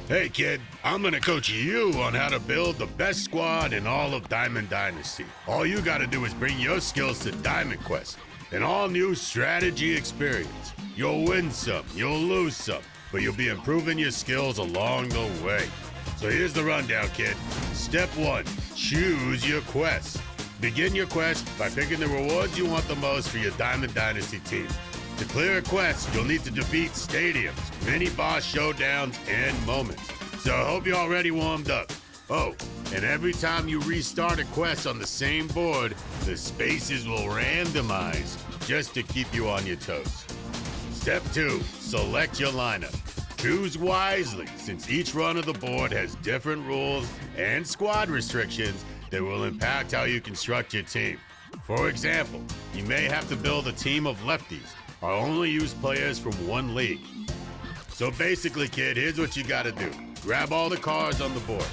Hey kid, I'm gonna coach you on how to build the best squad in all of Diamond Dynasty. All you gotta do is bring your skills to Diamond Quest, an all-new strategy experience. You'll win some, you'll lose some, but you'll be improving your skills along the way. So here's the rundown, kid. Step 1, choose your quest. Begin your quest by picking the rewards you want the most for your Diamond Dynasty team. To clear a quest, you'll need to defeat stadiums, mini-boss showdowns, and moments. So I hope you're already warmed up. Oh, and every time you restart a quest on the same board, the spaces will randomize just to keep you on your toes. Step 2, select your lineup. Choose wisely, since each run of the board has different rules and squad restrictions that will impact how you construct your team. For example, you may have to build a team of lefties, or only use players from one league. So basically, kid, here's what you gotta do. Grab all the cards on the board,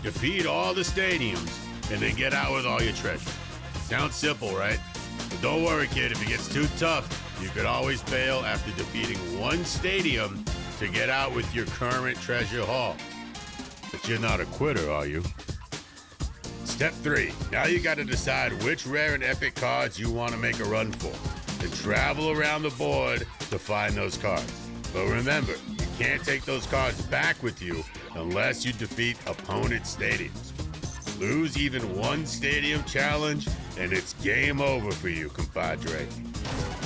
defeat all the stadiums, and then get out with all your treasure. Sounds simple, right? But don't worry, kid, if it gets too tough, you could always fail after defeating one stadium to get out with your current treasure haul. But you're not a quitter, are you? Step 3, now you gotta decide which rare and epic cards you wanna make a run for. Then travel around the board to find those cards. But remember, you can't take those cards back with you unless you defeat opponent stadiums. Lose even one stadium challenge, and it's game over for you, compadre.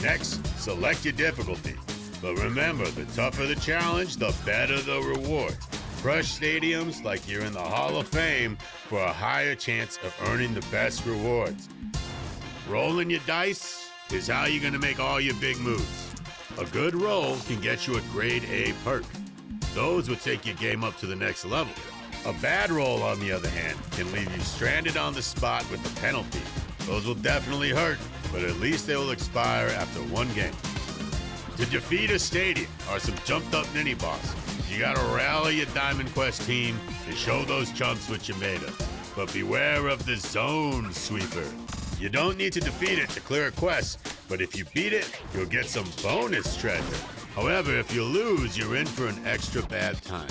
Next, select your difficulty. But remember, the tougher the challenge, the better the rewards. Crush stadiums like you're in the Hall of Fame for a higher chance of earning the best rewards. Rolling your dice is how you're gonna make all your big moves. A good roll can get you a grade A perk. Those would take your game up to the next level. A bad roll, on the other hand, can leave you stranded on the spot with a penalty. Those will definitely hurt, but at least they will expire after one game. To defeat a stadium or some jumped up mini boss, you gotta rally your Diamond Quest team and show those chumps what you're made of. But beware of the zone sweeper. You don't need to defeat it to clear a quest, but if you beat it, you'll get some bonus treasure. However, if you lose, you're in for an extra bad time.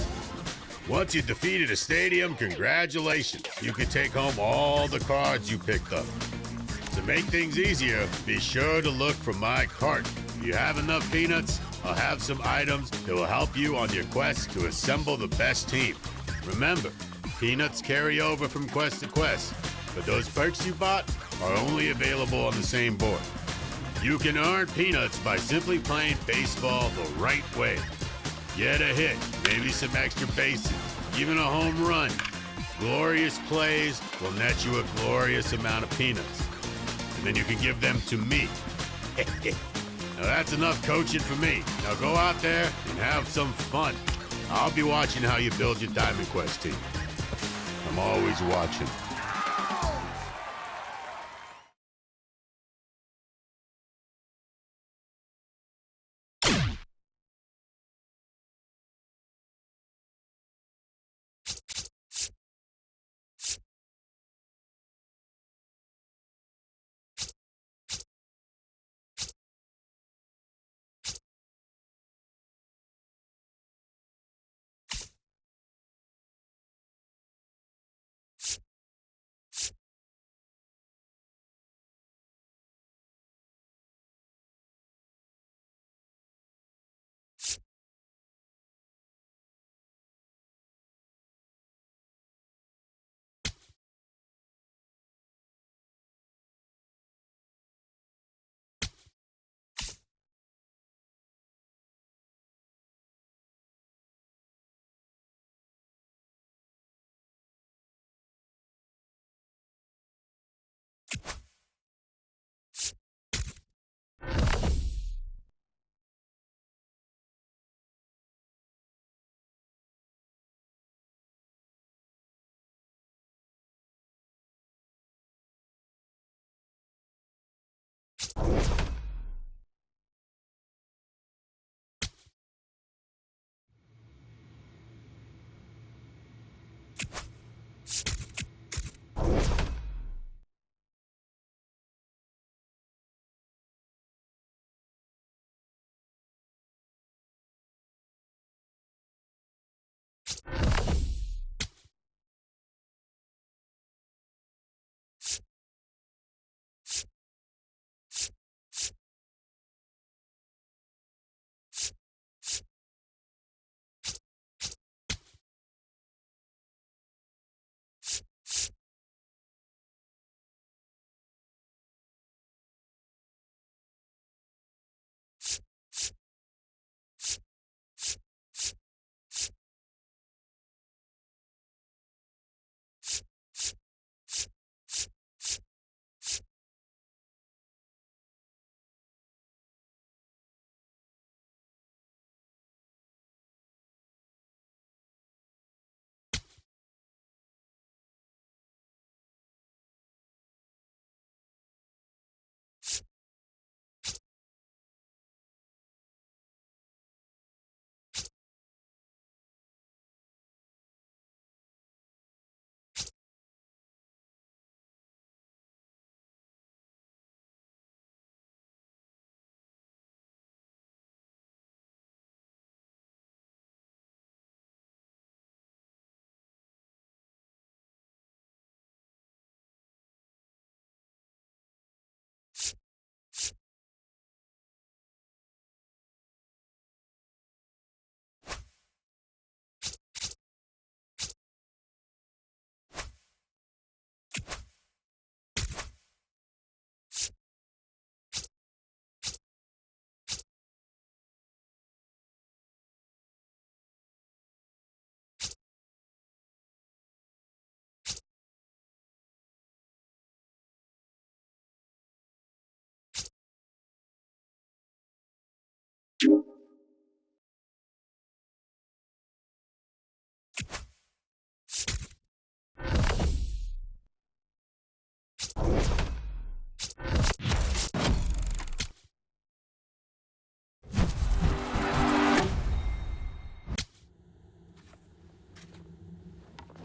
Once you defeated a stadium, congratulations. You can take home all the cards you picked up. To make things easier, be sure to look for my cart. If you have enough peanuts, I'll have some items that will help you on your quest to assemble the best team. Remember, peanuts carry over from quest to quest, but those perks you bought are only available on the same board. You can earn peanuts by simply playing baseball the right way. Get a hit, maybe some extra bases, even a home run. Glorious plays will net you a glorious amount of peanuts. And then you can give them to me. Now that's enough coaching for me. Now go out there and have some fun. I'll be watching how you build your Diamond Quest team. I'm always watching.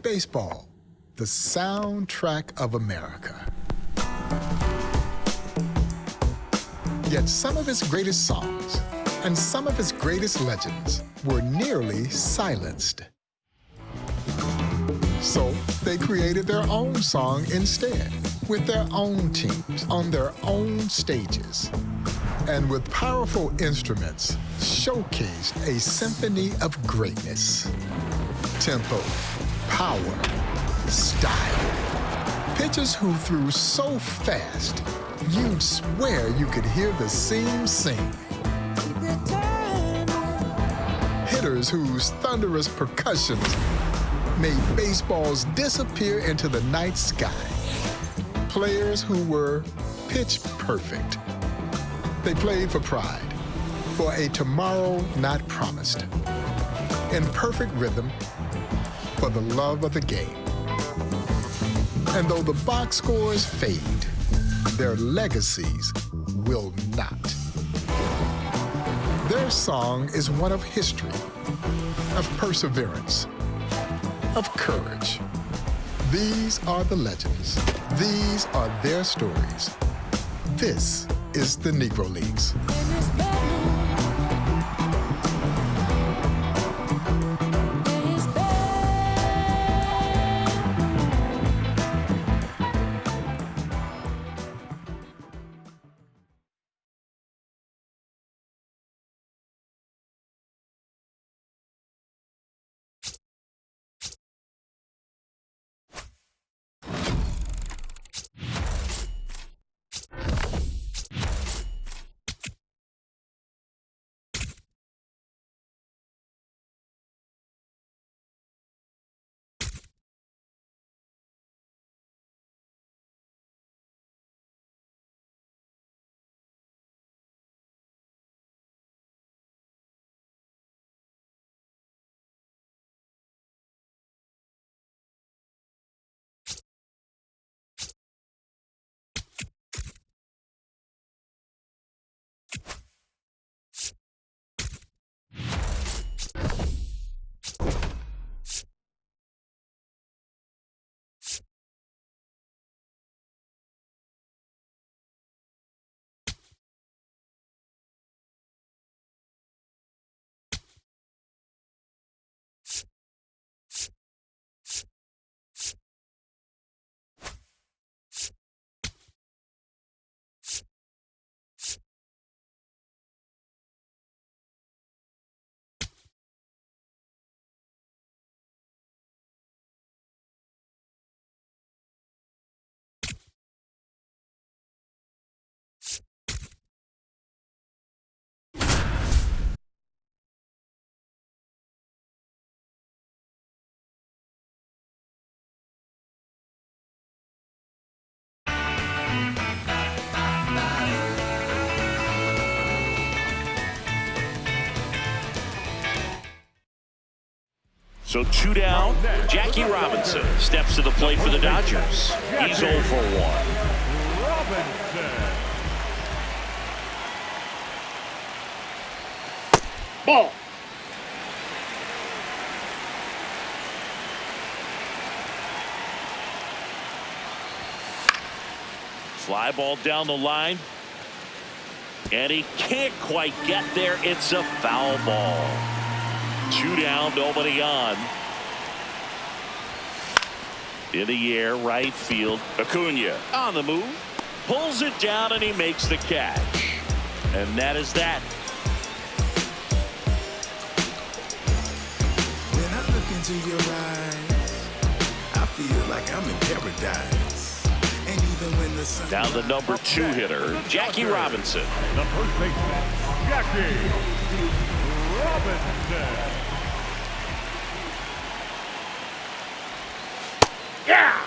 Baseball, the soundtrack of America. Yet some of its greatest songs and some of its greatest legends were nearly silenced. So they created their own song instead, with their own teams, on their own stages, and with powerful instruments, showcased a symphony of greatness. Tempo, power, style. Pitchers who threw so fast, you'd swear you could hear the seams sing. Hitters whose thunderous percussions made baseballs disappear into the night sky. Players who were pitch perfect. They played for pride, for a tomorrow not promised. In perfect rhythm, for the love of the game. And though the box scores fade, their legacies will not. Their song is one of history, of perseverance, of courage. These are the legends. These are their stories. This is the Negro Leagues. So 2 down, Jackie Robinson steps to the plate for the Dodgers. He's 0 for 1. Robinson. Ball. Fly ball down the line. And he can't quite get there. It's a foul ball. 2 down, nobody on. In the air, right field. Acuna on the move. Pulls it down and he makes the catch. And that is that. When I look into your eyes, I feel like I'm in paradise. And even when the sun Now the number 2 hitter, Jackie Robinson. The first baseman, Jackie Robinson. Yeah!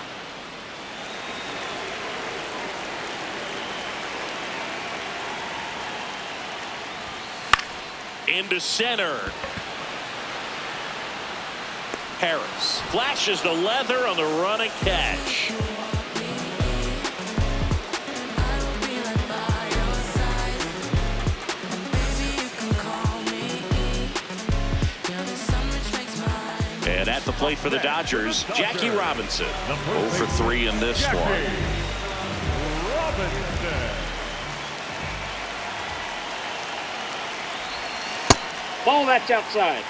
Into center. Harris flashes the leather on the run and catch. And at the plate for the Dodgers, Jackie Robinson. 0 for 3 in this one. Ball, that's outside.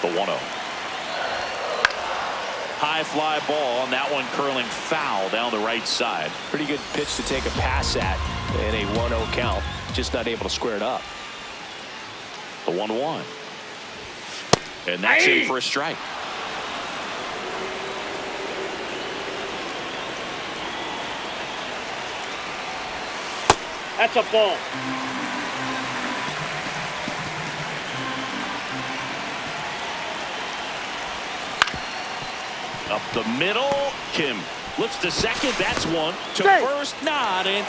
The 1-0. High fly ball, and that one curling foul down the right side. Pretty good pitch to take a pass at in a 1-0 count. Just not able to square it up. The 1-1. And that's in for a strike. That's a ball. Up the middle, Kim looks to second. That's one. To first, not in.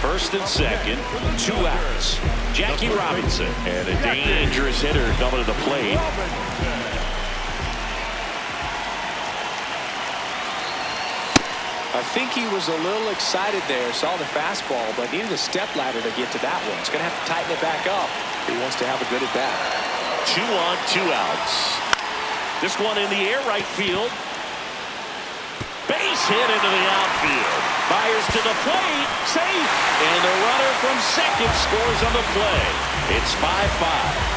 First and second, 2 outs. Jackie Robinson, and a dangerous hitter coming to the plate. I think he was a little excited there, saw the fastball, but needed a step ladder to get to that one. He's going to have to tighten it back up if he wants to have a good at bat. 2 on, 2 outs. This one in the air, right field. Base hit into the outfield. Myers to the plate, safe. And the runner from second scores on the play. It's 5-5.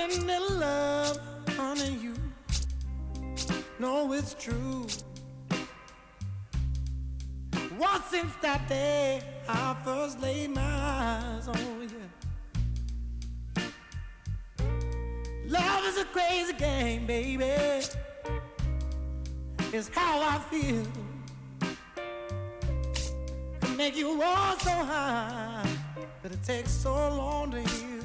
In love, honey, you know it's true. Well, since that day I first laid my eyes on you. Love is a crazy game, baby. It's how I feel. To make you walk so high, but it takes so long to heal.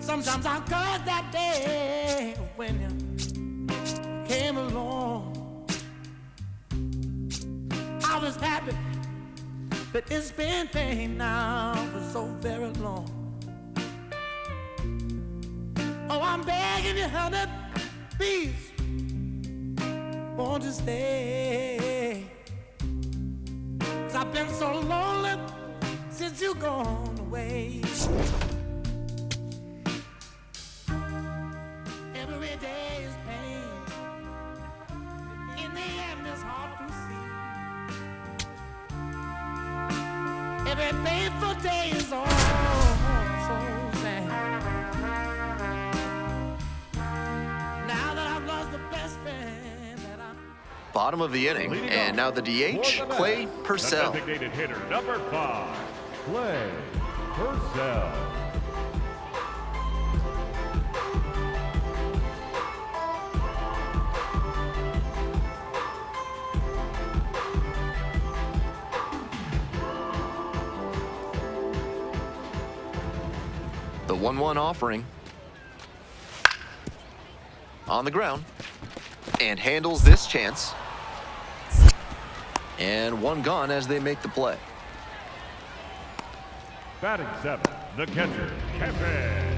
Sometimes I curse that day when you came along. I was happy, but it's been pain now for so very long. Oh, I'm begging you, honey, please, won't you stay? 'Cause I've been so lonely since you gone away. Every painful day is all so sad. Now that I've lost the best friend that I'm. Bottom of the inning, and now the DH, Clay Purcell. The designated hitter, number 5, Clay Purcell. The 1-1 offering. On the ground. And handles this chance. And one gone as they make the play. Batting 7, the catcher, Kevin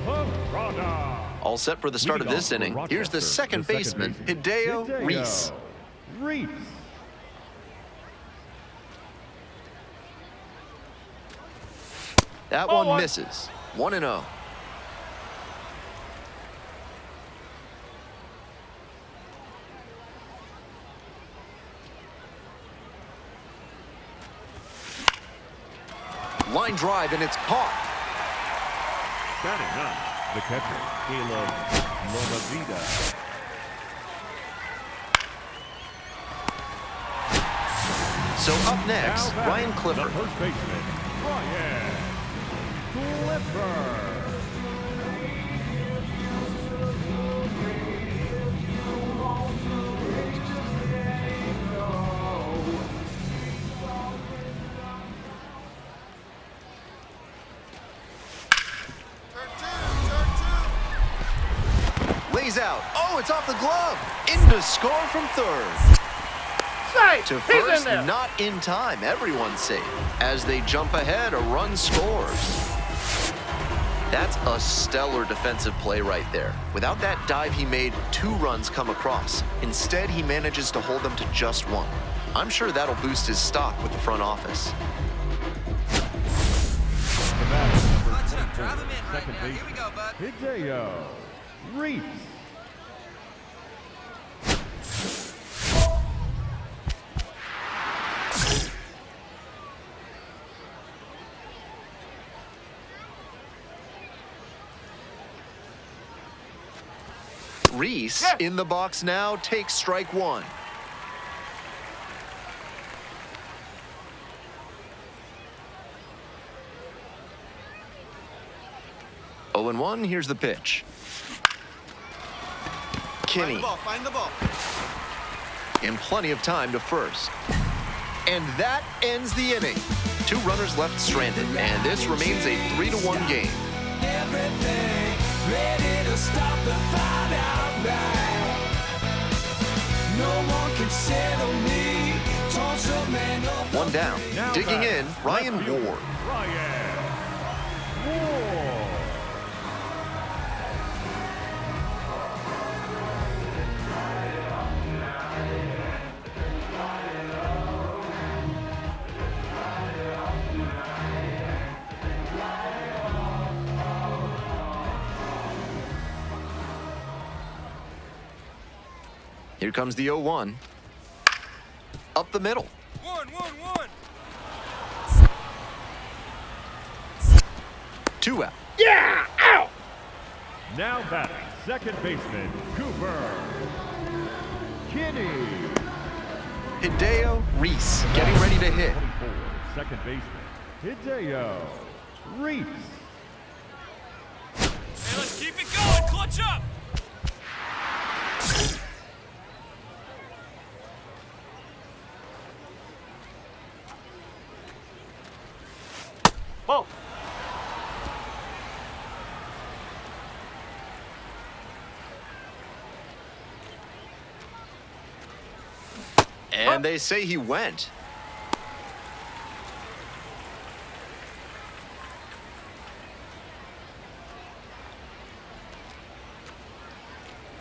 Parada. All set for the start of this inning. Here's the second baseman, Hideo Reese. That one misses. 1-0. Line drive, and it's caught. Batting up, the catcher, Caleb Lomavida. So up next, Now Ryan the Clifford. first baseman, Ryan Clifford. Lays out. Oh, it's off the glove. In to score from third. To first, not in time. Everyone's safe. As they jump ahead, a run scores. That's a stellar defensive play right there. Without that dive he made, 2 runs come across. Instead, he manages to hold them to just 1. I'm sure that'll boost his stock with the front office. The batter, number 24, second baseman, Hideo Reese. Reese in the box now takes strike 1. Oh, and 1, here's the pitch. Kinney. Find the ball. And plenty of time to first. And that ends the inning. 2 runners left stranded, and this remains a 3-1 game. Everything ready to stop the fight outright. No one can settle me. Toss a man up. 1 down. Now Digging back, in, Ryan left fielder, Ward. Ryan Ward. Here comes the 0-1. Up the middle. 1-1-1. 2 out. Now batting, second baseman, Cooper Kinney. Hideo Reese getting ready to hit. 24, second baseman, Hideo Reese. Hey, let's keep it going. Clutch up. Whoa. And they say he went.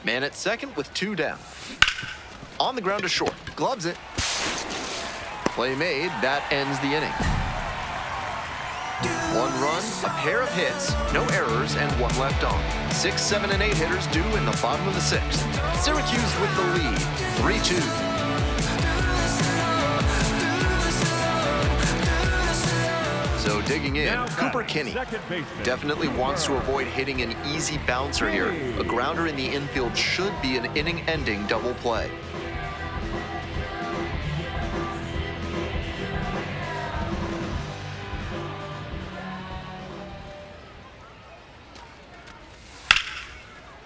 Man at second with 2 down. On the ground to short. Gloves it. Play made. That ends the inning. 1 run, a pair of hits, no errors, and 1 left on. 6, 7, and 8 hitters due in the bottom of the 6th. Syracuse with the lead, 3-2. So digging in, Now Cooper batting, Kinney second baseman, definitely wants to avoid hitting an easy bouncer here. A grounder in the infield should be an inning-ending double play.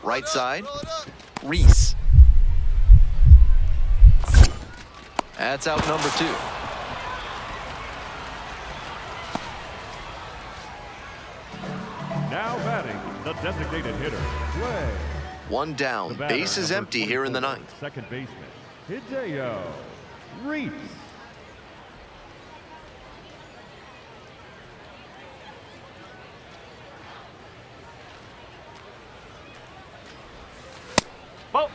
Right side, Reese. That's out number 2. Now batting, the designated hitter, Clay. 1 down. The batter, Base is number empty here in the 24, 9th. Second baseman, Hideo Reese. Whoa.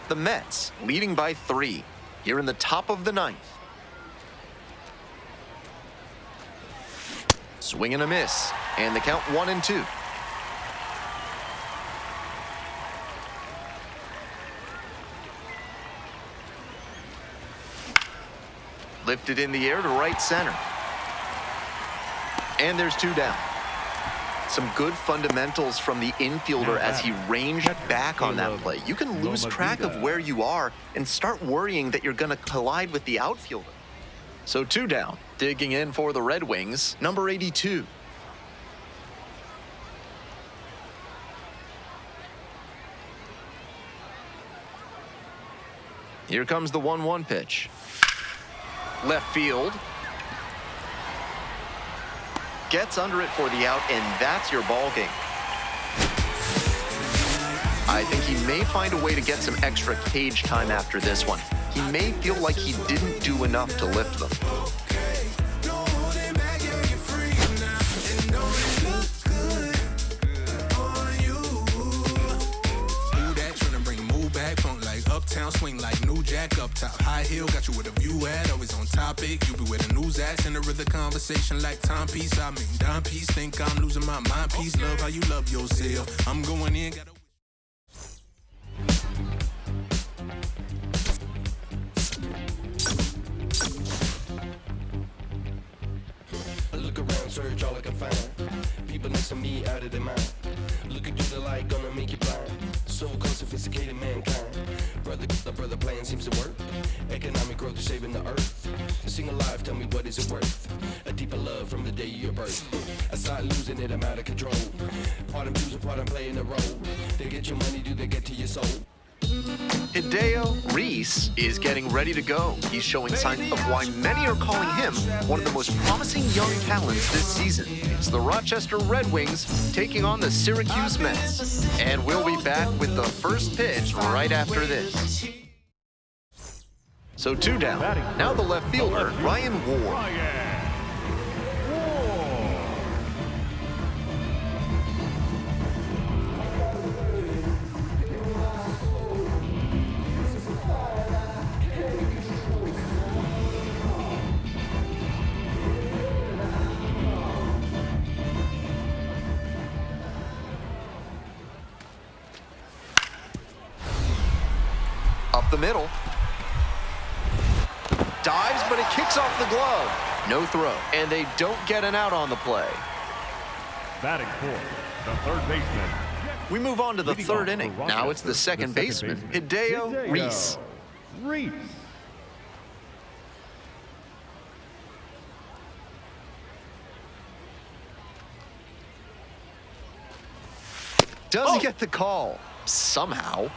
The Mets leading by 3 here in the top of the 9th. Swing and a miss, and the count 1-2. Lifted in the air to right center. And there's 2 down. Some good fundamentals from the infielder as he ranged back on that play. You can lose track of where you are and start worrying that you're going to collide with the outfielder. So 2 down. Digging in for the Red Wings, number 82. Here comes the 1-1 pitch. Left field. Gets under it for the out, and that's your ball game. I think he may find a way to get some extra cage time after this one. He may feel like he didn't do enough to lift them. Uptown swing like new jack up top. High heel got you with a view at. Always on topic. You be with the news at. Center of the conversation like timepiece. I mean, dime piece. Think I'm losing my mind piece. Love how you love yourself. I'm going in. Gotta... I look around, search all I can find. People next to me out of their mind. Look into the light, gonna make you blind. So called sophisticated mankind. Brother plan seems to work. Economic growth is saving the earth. Sing alive, tell me what is it worth? A deeper love from the day of your birth. I start losing it, I'm out of control. Part I'm choosing, part I'm playing the role. They get your money, do they get to your soul? Hideo Reese is getting ready to go. He's showing signs of why many are calling him one of the most promising young talents this season. It's the Rochester Red Wings taking on the Syracuse Mets. And we'll be back with the first pitch right after this. So 2 down. Now the left fielder, Ryan Ward. Up the middle. Dives, but it kicks off the glove. No throw. And they don't get an out on the play. Batting fourth, the third baseman. We move on to the 3rd inning. Now it's the second baseman, Hideo Reese. Does he get the call? Somehow.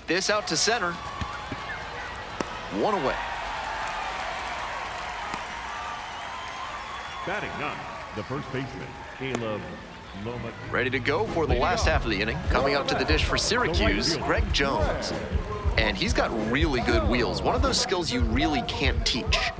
This out to center. 1 away. Batting 9, the first baseman, Caleb. Ready to go for the last half of the inning. Coming up to the dish for Syracuse, Greg Jones. And he's got really good wheels. One of those skills you really can't teach.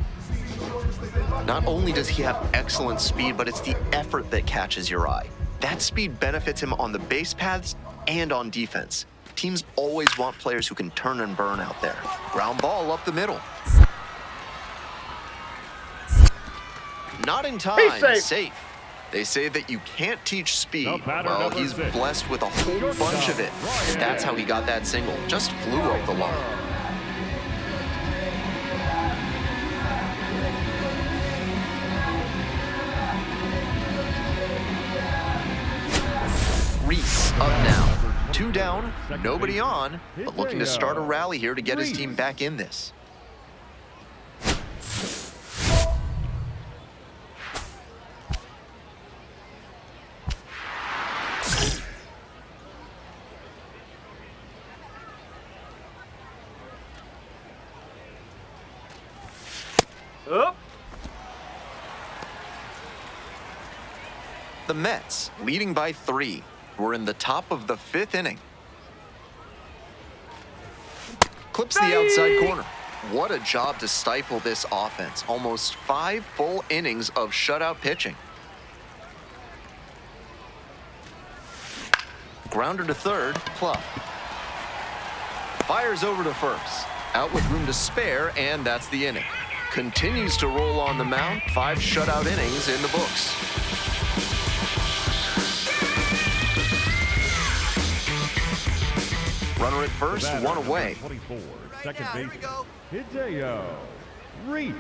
Not only does he have excellent speed, but it's the effort that catches your eye. That speed benefits him on the base paths and on defense. Teams always want players who can turn and burn out there. Ground ball up the middle. Not in time. Safe. They say that you can't teach speed. Well, he's blessed with a whole bunch of it. That's how he got that single. Just flew up the line. Reese up now. 2 down, nobody on, but looking to start a rally here to get his team back in this. The Mets leading by 3. We're in the top of the 5th inning. Clips the outside corner. What a job to stifle this offense. Almost 5 full innings of shutout pitching. Grounder to third, Pluff. Fires over to first. Out with room to spare, and that's the inning. Continues to roll on the mound. 5 shutout innings in the books. Runner at first, 1 away. 24, second baseman, Hideo Reese.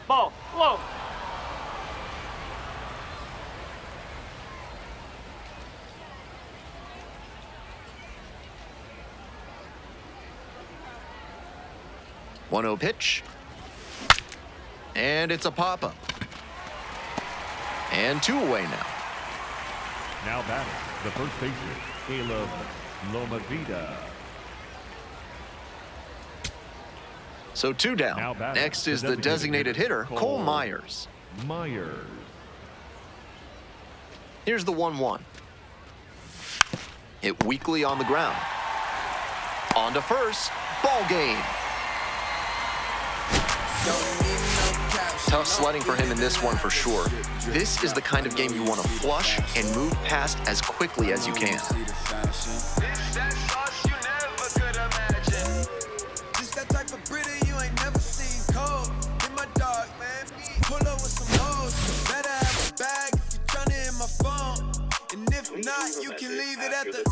Ball, low. One-0 pitch. And it's a pop-up. And 2 away now. Now batting, the first baseman, Caleb Lomavita. So 2 down. Now batting, Next is the designated hitter, Cole Myers. Myers. Here's the 1-1. Hit weakly on the ground. On to first. Ball game. Tough sledding for him in this one for sure. This is the kind of game you want to flush and move past as quickly as you can. You can leave it at the.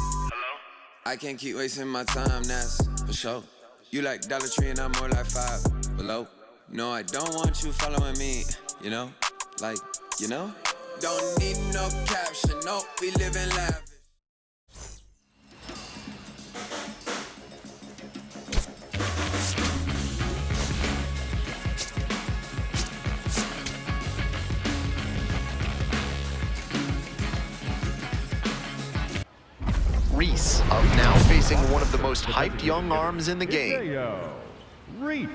I can't keep wasting my time, that's for sure. You like Dollar Tree and I'm more like 5 below. No, I don't want you following me, you know? Like, you know? Don't need no caption, no, we live in lavish. Reese up now, facing one of the most hyped young arms in the game. Hideo Reese.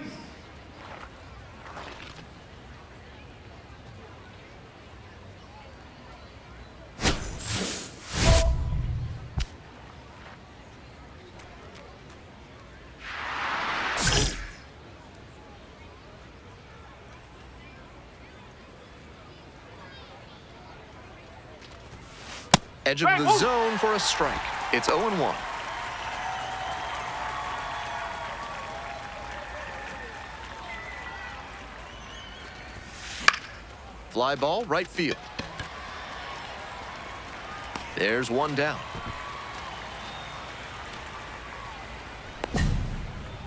Edge of the zone for a strike. It's 0-1. Fly ball, right field. There's 1 down.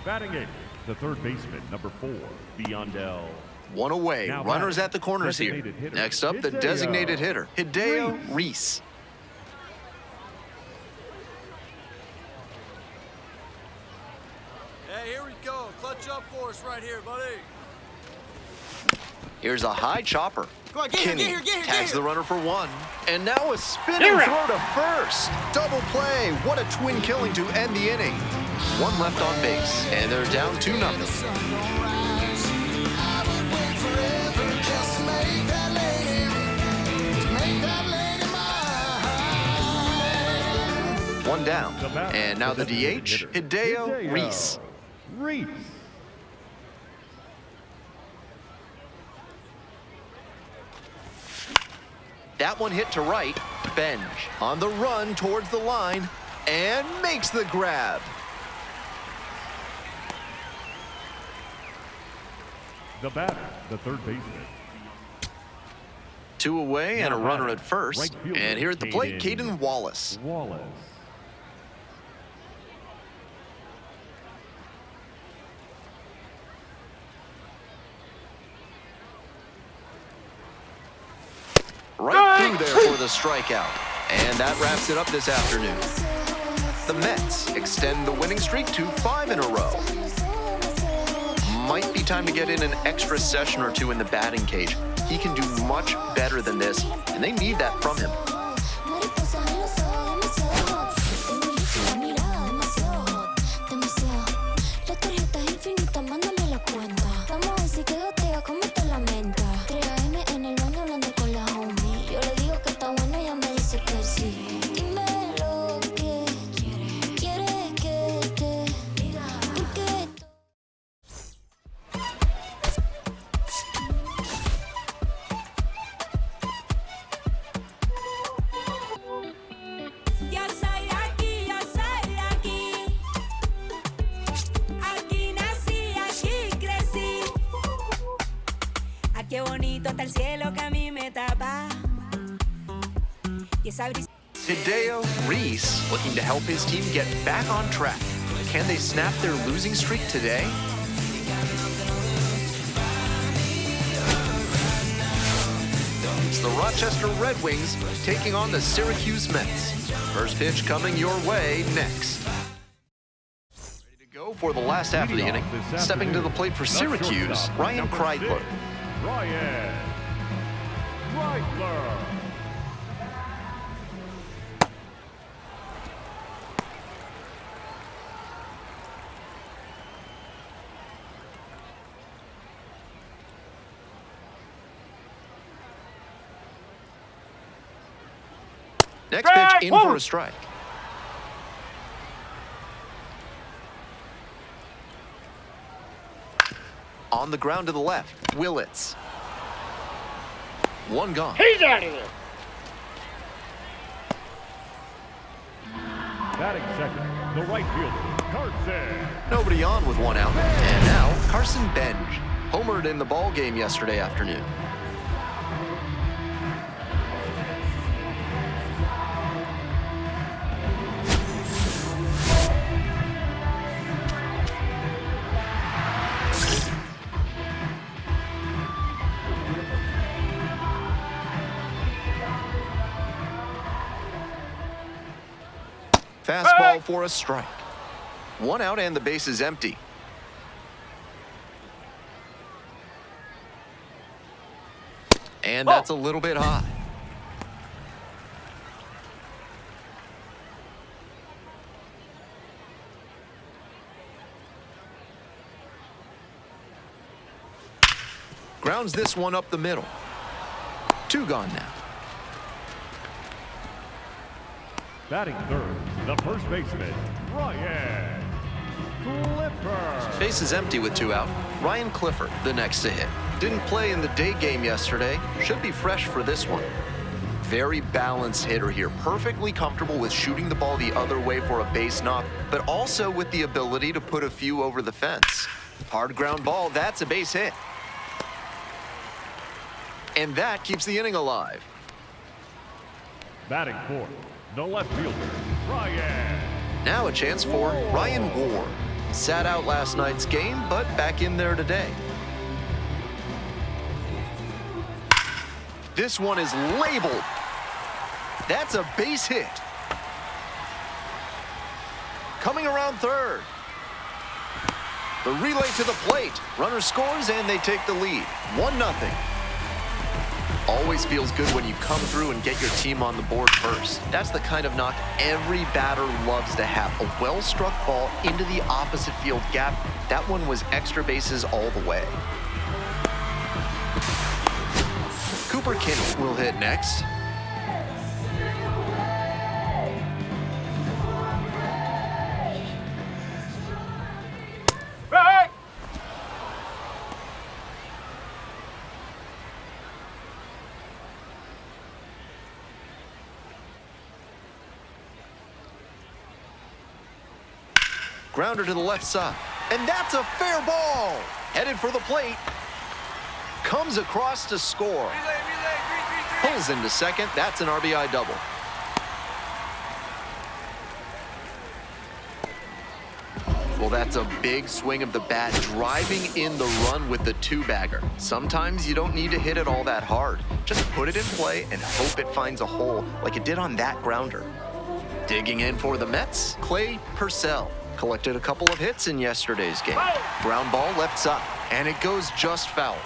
Batting it, the third baseman, number 4, Biondell. 1 away. Now Runners batting, at the corners here. designated hitter, Next up, the Hideo designated hitter, Hideo Reese. Reese. Hey, here we go. Clutch up for us right here, buddy. Here's a high chopper. Come on, get Kinney here, get here, tags get here. the runner for 1. And now a spinning throw to first. Double play. What a twin killing to end the inning. 1 left on base, and they're down 2-0. One down. And now the DH, Hideo Reese. Reese. That one hit to right. Benj on the run towards the line and makes the grab. The batter, the third baseman. 2 away and a Now runner batting, at first. right fielder, And here at the plate, Caden Caden Wallace. Wallace. Right through there for the strikeout. And that wraps it up this afternoon. The Mets extend the winning streak to 5 in a row. Might be time to get in an extra session or 2 in the batting cage. He can do much better than this, and they need that from him. Qué bonito está el cielo que a mí me tapa. Y esa brisa. Hideo Reese looking to help his team get back on track. Can they snap their losing streak today? It's the Rochester Red Wings taking on the Syracuse Mets. First pitch coming your way next. Ready to go for the last half of the inning. Stepping to the plate for Syracuse, Ryan Kreidler. Ryan Kreidler. Next pitch in for a strike. On the ground to the left, Willits. One gone. He's out of here. Batting second, the right fielder, Carson. Nobody on with one out. And now, Carson Benj. Homered in the ball game yesterday afternoon. Fastball for a strike. One out and the base is empty. And that's a little bit high. Grounds this one up the middle. Two gone now. Batting third, the first baseman, Ryan Clifford. Base is empty with two out. Ryan Clifford, the next to hit. Didn't play in the day game yesterday. Should be fresh for this one. Very balanced hitter here. Perfectly comfortable with shooting the ball the other way for a base knock, but also with the ability to put a few over the fence. Hard ground ball, that's a base hit. And that keeps the inning alive. Batting fourth, the left fielder, Ryan. Now a chance for Ryan Ward. Sat out last night's game, but back in there today. This one is labeled. That's a base hit. Coming around third. The relay to the plate. Runner scores and they take the lead. 1-0. Always feels good when you come through and get your team on the board first. That's the kind of knock every batter loves to have. A well-struck ball into the opposite field gap. That one was extra bases all the way. Cooper Kinney will hit next. Grounder to the left side. And that's a fair ball. Headed for the plate. Comes across to score. Pulls into second. That's an RBI double. Well, that's a big swing of the bat, driving in the run with the two-bagger. Sometimes you don't need to hit it all that hard. Just put it in play and hope it finds a hole like it did on that grounder. Digging in for the Mets, Clay Purcell. Collected a couple of hits in yesterday's game. Ground ball left side, and it goes just foul.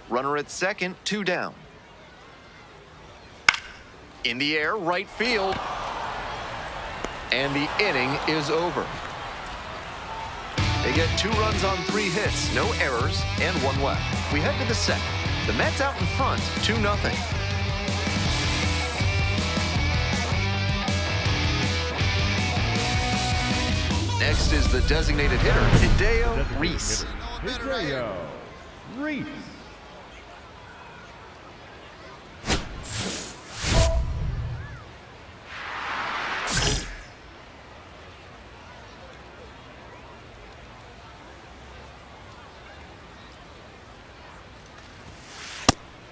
Runner at second, two down. In the air, right field. And the inning is over. They get 2 runs on 3 hits, no errors, and 1 left. We head to the second. The Mets out in front, 2-0. Next is the designated hitter, Hideo Reese. Hideo Reese.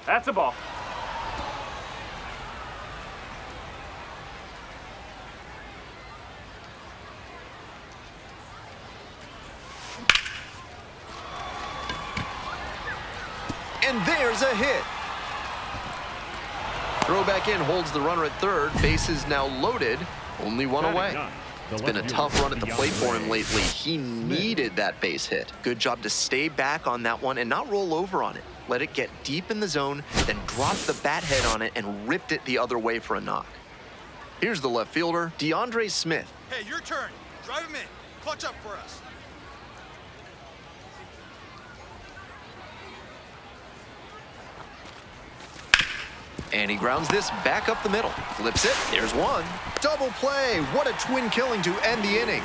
That's a ball. And there's a hit. Throw back in holds the runner at third. Bases now loaded. Only one away. It's been a tough run at the plate for him lately. He needed that base hit. Good job to stay back on that one and not roll over on it. Let it get deep in the zone, then dropped the bat head on it and ripped it the other way for a knock. Here's the left fielder, DeAndre Smith. Hey, your turn. Drive him in. Clutch up for us. And he grounds this back up the middle. Flips it. There's one. Double play. What a twin killing to end the inning.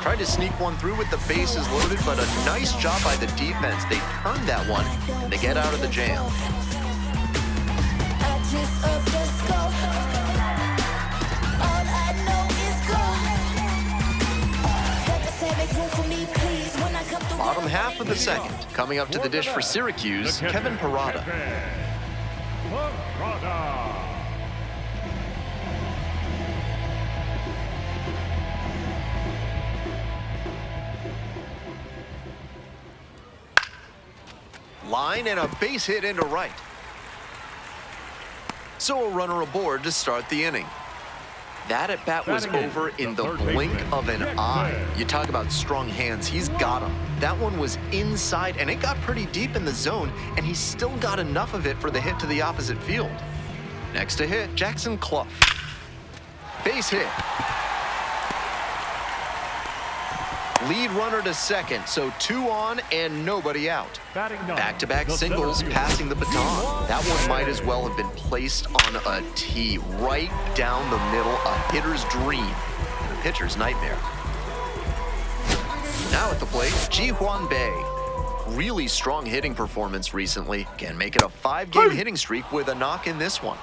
Tried to sneak one through with the bases loaded, but a nice job by the defense. They turned that one, and they get out of the jam. Bottom half of the second. Coming up to the dish for Syracuse, Kevin Parada. Line and a base hit into right. So a runner aboard to start the inning. That at bat was over in the blink of an eye. You talk about strong hands, he's got them. That one was inside and it got pretty deep in the zone, and he still got enough of it for the hit to the opposite field. Next to hit, Jackson Clough. Base hit. Lead runner to second, so 2 on and nobody out. Back-to-back singles, passing the baton. That one might as well have been placed on a tee, right down the middle, a hitter's dream, and a pitcher's nightmare. Now at the plate, Ji-Hwan Bae. Really strong hitting performance recently. Can make it a 5-game hitting streak with a knock in this one.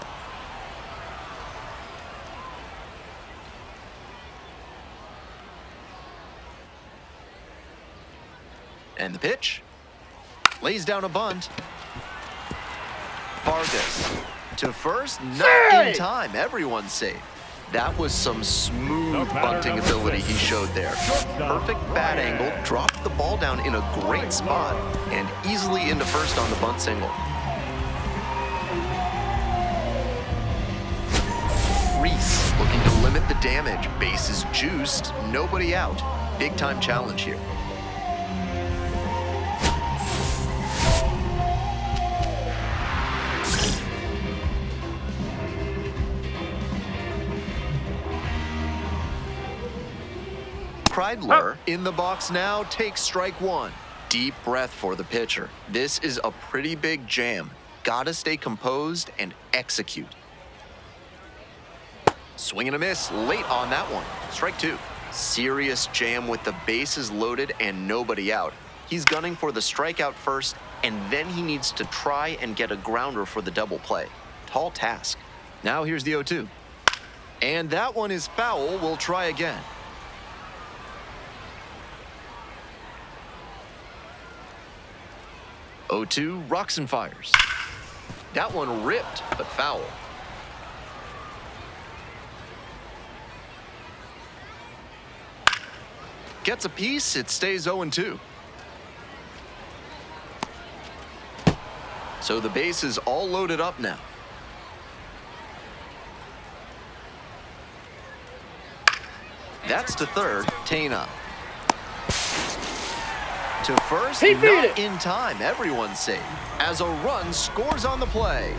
And the pitch. Lays down a bunt. Vargas to first, not in time. Everyone's safe. That was some smooth bunting ability he showed there. Perfect bat angle, dropped the ball down in a great spot, and easily into first on the bunt single. Reese looking to limit the damage. Bases juiced, nobody out. Big time challenge here. Kreidler in the box now, takes strike one. Deep breath for the pitcher. This is a pretty big jam. Gotta stay composed and execute. Swing and a miss late on that one. Strike 2. Serious jam with the bases loaded and nobody out. He's gunning for the strikeout first, and then he needs to try and get a grounder for the double play. Tall task. Now here's the 0-2. And that one is foul. We'll try again. 0-2, rocks and fires. That one ripped, but foul. Gets a piece, it stays 0-2. So the base is all loaded up now. That's to third, Tana. To first, not in time. Everyone's safe as a run scores on the play.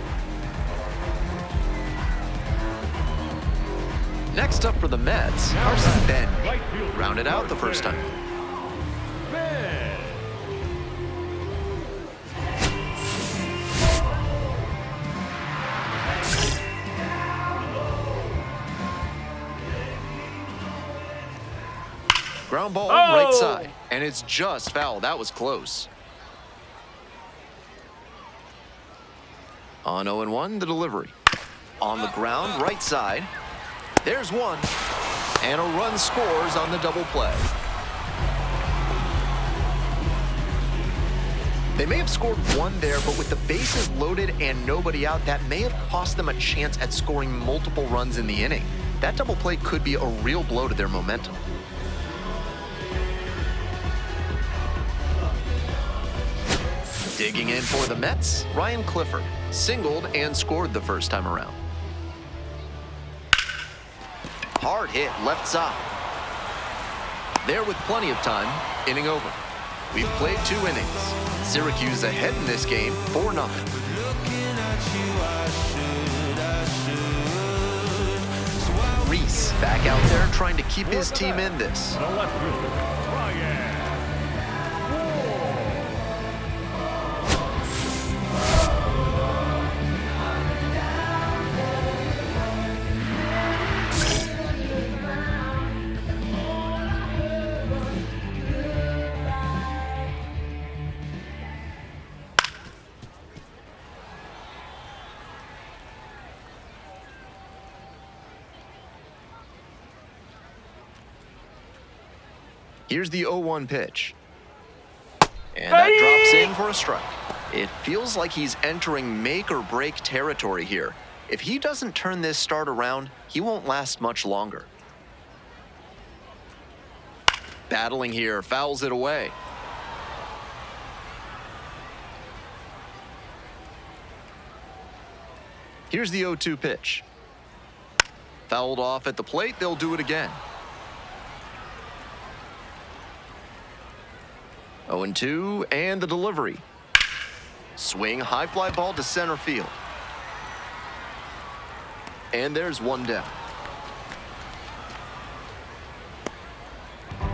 Next up for the Mets, Carson Ben. Grounded out the first time. Ground ball, right side. And it's just foul. That was close. On 0-1, the delivery. On the ground, right side. There's one. And a run scores on the double play. They may have scored one there, but with the bases loaded and nobody out, that may have cost them a chance at scoring multiple runs in the inning. That double play could be a real blow to their momentum. Digging in for the Mets, Ryan Clifford singled and scored the first time around. Hard hit left side. There with plenty of time, inning over. We've played 2 innings. Syracuse ahead in this game, 4-0. Reese back out there trying to keep his team in this. Here's the 0-1 pitch. And that drops in for a strike. It feels like he's entering make or break territory here. If he doesn't turn this start around, he won't last much longer. Battling here, fouls it away. Here's the 0-2 pitch. Fouled off at the plate, they'll do it again. 0-2, and the delivery. Swing, high fly ball to center field. And there's one down.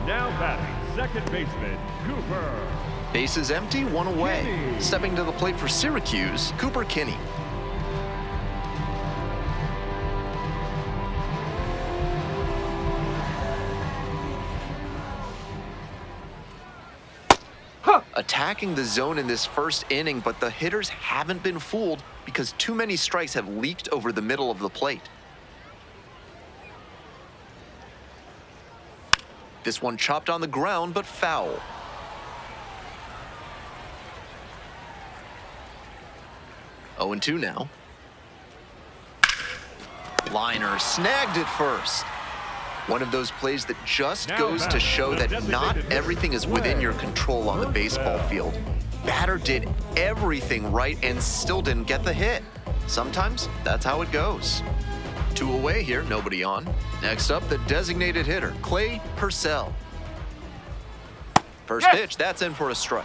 Now batting, second baseman, Cooper. Bases empty, one away. Kinney. Stepping to the plate for Syracuse, Cooper Kinney. Attacking the zone in this first inning, but the hitters haven't been fooled because too many strikes have leaked over the middle of the plate. This one chopped on the ground, but foul. Oh, 0-2 now. Liner snagged it first. One of those plays that just goes to show that not everything is within your control on the baseball field. Batter did everything right and still didn't get the hit. Sometimes that's how it goes. 2 away here, nobody on. Next up, the designated hitter, Clay Purcell. First pitch, that's in for a strike.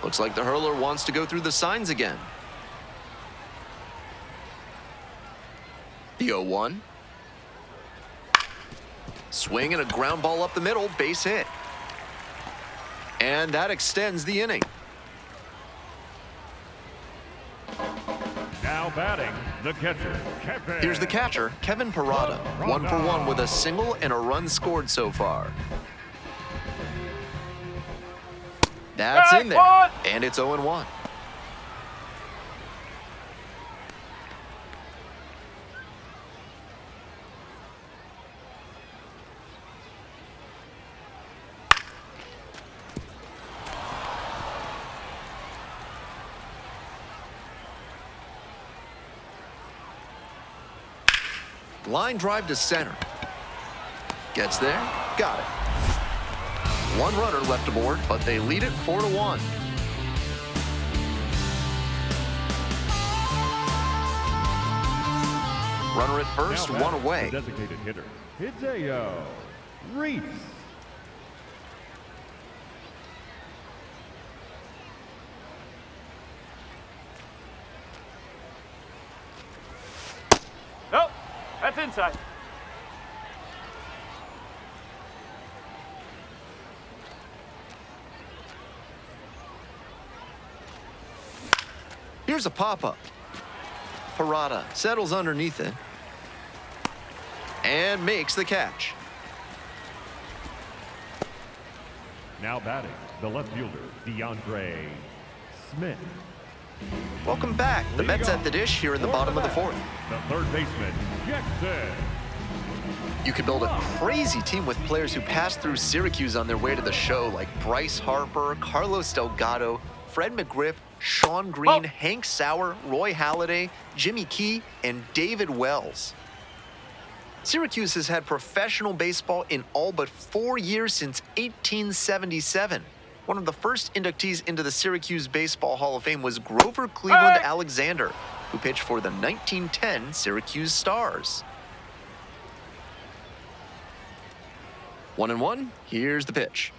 Looks like the hurler wants to go through the signs again. The 0-1. Swing and a ground ball up the middle, base hit. And that extends the inning. Now batting, the catcher, Kevin. Here's the catcher, Kevin Parada. 1 for 1 with a single and a run scored so far. That's in there, and it's 0-1. Line drive to center. Gets there, got it. 1 runner left aboard, but they lead it 4-1. Runner at first, 1 away. Designated hitter, Hideo Reese. Nope, that's inside. Here's a pop-up. Parada settles underneath it and makes the catch. Now batting, the left fielder, DeAndre Smith. Welcome back. The Mets at the dish here in the bottom of the 4th. The third baseman, Jackson You could build a crazy team with players who passed through Syracuse on their way to the show, like Bryce Harper, Carlos Delgado, Fred McGriff, Sean Green, Hank Sauer, Roy Halladay, Jimmy Key, and David Wells. Syracuse has had professional baseball in all but 4 years since 1877. One of the first inductees into the Syracuse Baseball Hall of Fame was Grover Cleveland Alexander, who pitched for the 1910 Syracuse Stars. 1-1, here's the pitch.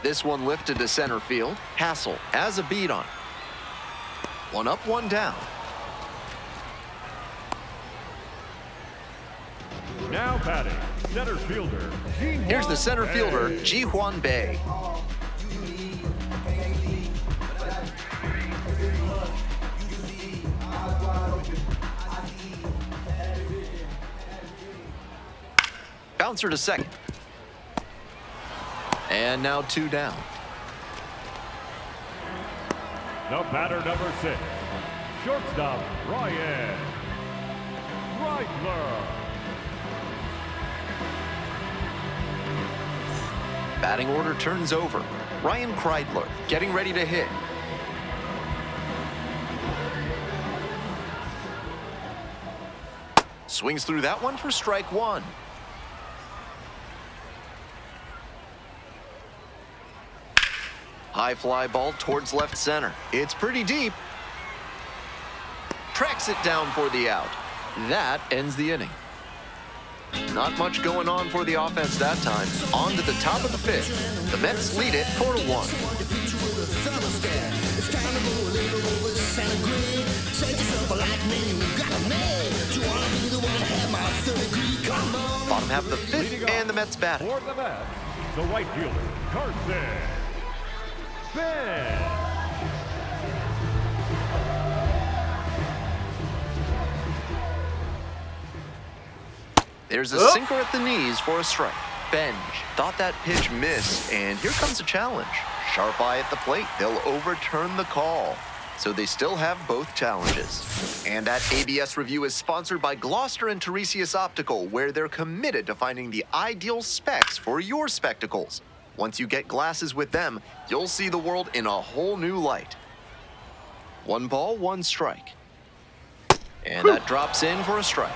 This one lifted to center field. Hassel has a beat on. 1 up, 1 down. Now batting, center fielder. Here's the center fielder, Ji-Hwan Bae. Bouncer to second. And now 2 down. The batter number 6, shortstop Ryan Kreidler. Batting order turns over. Ryan Kreidler getting ready to hit. Swings through that one for strike 1. High fly ball towards left center. It's pretty deep. Tracks it down for the out. That ends the inning. Not much going on for the offense that time. On to the top of the 5th. The Mets lead it 4-1. Bottom half of the 5th, and the Mets bat. For the Mets, the right fielder, Carson Ben. There's a sinker at the knees for a strike. Benj thought that pitch missed, and here comes a challenge. Sharp eye at the plate. They'll overturn the call. So they still have both challenges. And that ABS review is sponsored by Gloucester and Tiresias Optical, where they're committed to finding the ideal specs for your spectacles. Once you get glasses with them, you'll see the world in a whole new light. 1 ball, 1 strike. And that drops in for a strike.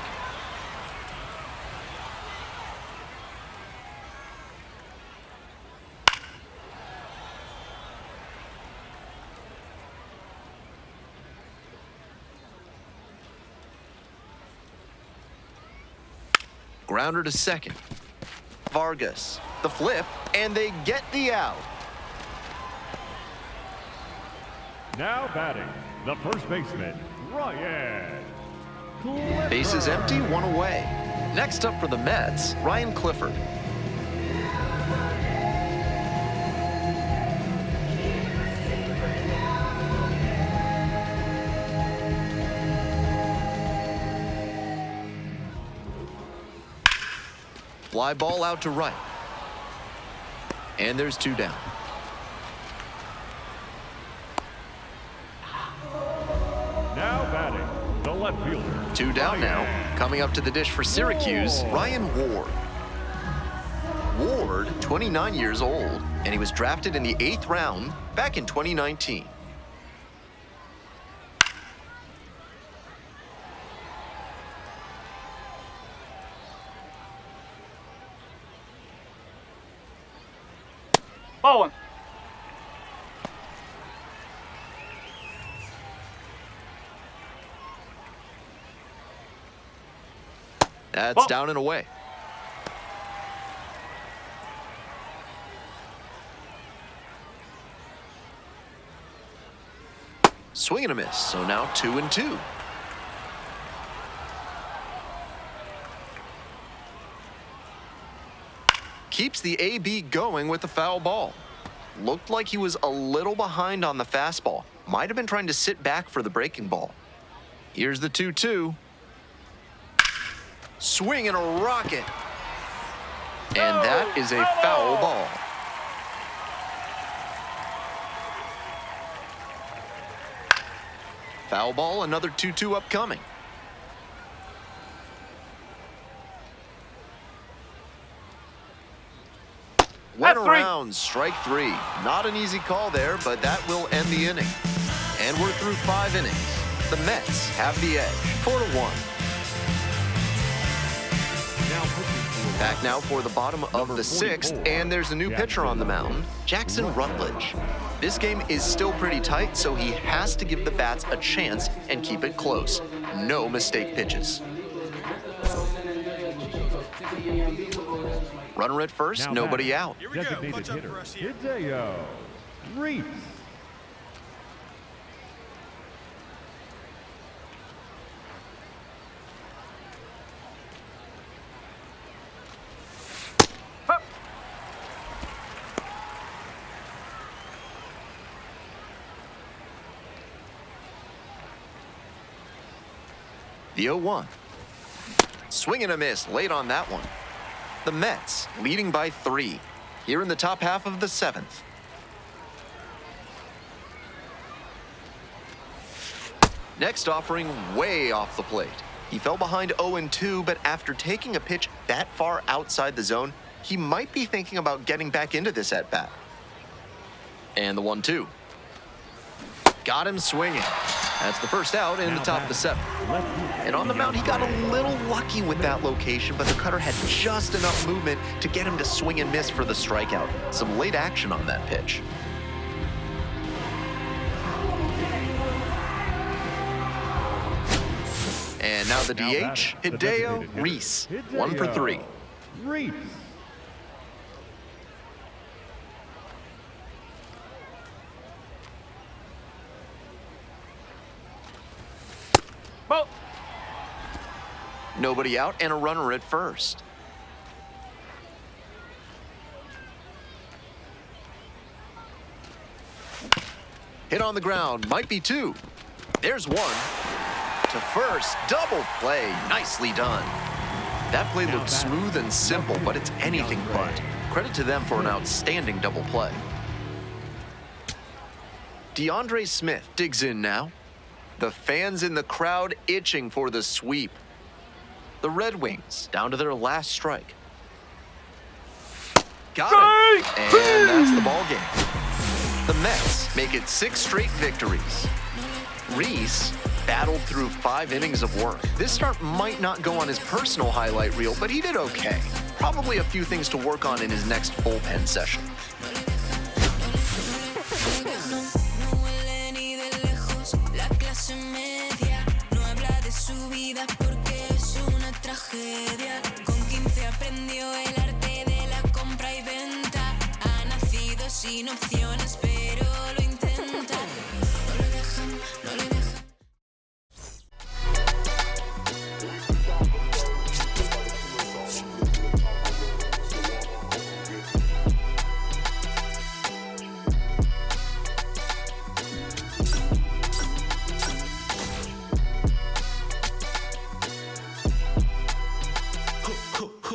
Grounder to second. Vargas, the flip, and they get the out. Now batting, the first baseman, Ryan Clifford. Bases empty, 1 away. Next up for the Mets, Ryan Clifford. Fly ball out to right. And there's 2 down. Now batting, the left fielder. 2 down now. Coming up to the dish for Syracuse, Ryan Ward. Ward, 29 years old, and he was drafted in the 8th round back in 2019. Bowling. That's down and away. Swing and a miss, so now 2-2. Keeps the AB going with the foul ball. Looked like he was a little behind on the fastball. Might have been trying to sit back for the breaking ball. Here's the 2-2. Swing and a rocket. And that is a foul ball. Foul ball, another 2-2 upcoming. Went around, strike 3. Not an easy call there, but that will end the inning. And we're through 5 innings. The Mets have the edge, 4-1. Back now for the bottom of the 6th, and there's a new pitcher on the mound, Jackson Rutledge. This game is still pretty tight, so he has to give the bats a chance and keep it close. No mistake pitches. Runner at first, nobody out. Here we go. Punch up for us here. Hideo Reese. The 0-1. Swing and a miss late on that one. The Mets leading by 3 here in the top half of the 7th. Next offering way off the plate. He fell behind 0-2, but after taking a pitch that far outside the zone, he might be thinking about getting back into this at-bat. And the 1-2. Got him swinging. That's the first out in the top of the 7th. And on the mound, he got a little lucky with that location, but the cutter had just enough movement to get him to swing and miss for the strikeout. Some late action on that pitch. And now the DH, Hideo Reese, 1 for 3. Reese. Ball. Nobody out and a runner at first. Hit on the ground, might be 2. There's 1. To first, double play, nicely done. That play looked smooth and simple, but it's anything but. Credit to them for an outstanding double play. DeAndre Smith digs in now. The fans in the crowd itching for the sweep. The Red Wings down to their last strike. Got it. And that's the ball game. The Mets make it 6 straight victories. Reese battled through 5 innings of work. This start might not go on his personal highlight reel, but he did okay. Probably a few things to work on in his next bullpen session. Con 15 aprendió el arte de la compra y venta. Ha nacido sin opciones, pero lo intenta. No le dejan, no le dejan.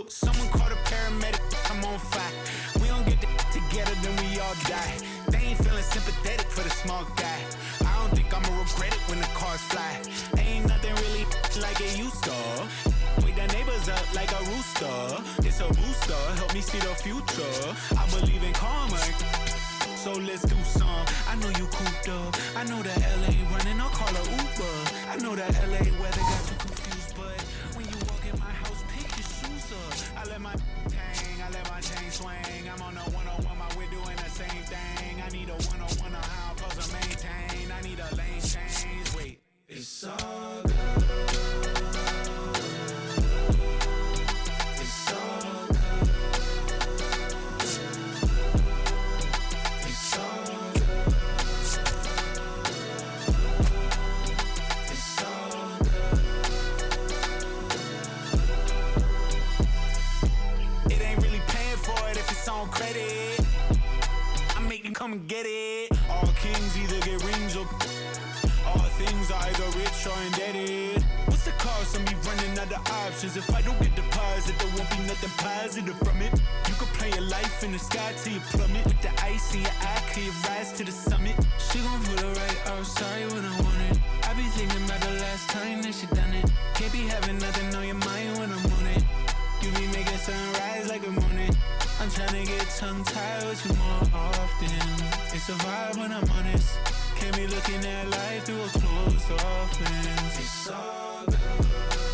Someone called a paramedic, I'm on fire. We don't get together, then we all die. They ain't feeling sympathetic for the small guy. I don't think I'ma regret it when the cars fly. Ain't nothing really like it used to. Wake the neighbors up like a rooster. It's a booster, help me see the future. I believe in karma, so let's do some. I know you cooped up. I know that LA running, I'll call a Uber. I know that LA weather got you confused, but when you walk in my house, pick your shoes up. I let my hang, I let my chain swing. I'm on a 101, my we're doing the same thing. I need a 101 on how I'm supposed to maintain. I need a lane change. Wait, it's all good. It's all good. It's all good. It's all good. It ain't really paying for it if it's on credit. I make them come and get it. All kings either get rings or all things are either rich or indebted. What's the cost of me running out of options? If I don't get deposit, there won't be nothing positive from it. You could play your life in the sky till you plummet. With the ice in your eye, till you rise to the summit. She gon' put it right outside when I want it. I be thinking about the last time that she done it. Can't be having nothing on your mind when I'm on it. You be making sunrise like a morning. I'm trying to get tongue-tied with you more often. It's a vibe when I'm honest. Can't be looking at life through a closed off lens. It's all good.